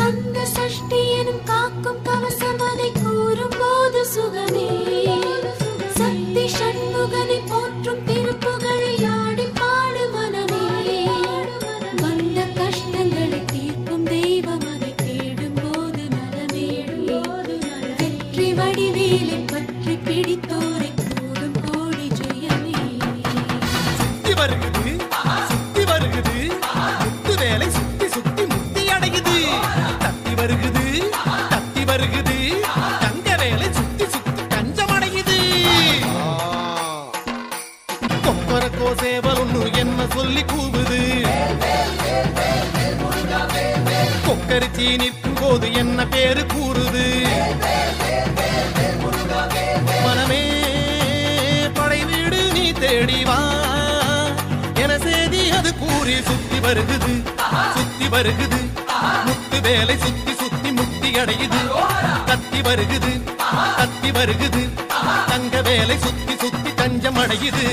கந்த சஷ்டி எனும் காக்கும் கவசம் அதை கூறும் போது சுகமே. சக்தி சண்முகனை போற்றும் திருப்புகழை ஆடி பாடு மனமே. வந்த கஷ்டங்களை தீர்க்கும் தெய்வம் அதை தேடும் போது நலமே. வெற்றி வடிவேலை பற்றி பிடித்தோரை கூடும் கோடி ஜெயமே. சுத்தி வருகுது சுத்தி வருகுது முத்து வேலை சுத்தி சுத்தி முத்தி அடையுது. தத்தி வருகுது தத்தி வருகுது தங்க வேலை சுத்தி சுத்தி கஞ்சம் அடையுது. கொக்கரக்கோ சேவல் ஒண்ணு என்ன சொல்லி கூவுது. கொக்கரிச்சி நிற்கும் போது என்ன பேரு கூறுது. மனமே படை வீடு நீ தேடி வா என செய்தி அது கூறி சுத்தி வருகுது சுத்தி வருகுது முத்து வேலை சுத்தி சுத்தி முத்தி அடையுது. கத்தி வருகுது கத்தி வருகுது தங்க வேலை சுத்தி சுத்தி கஞ்சம் அடையுது.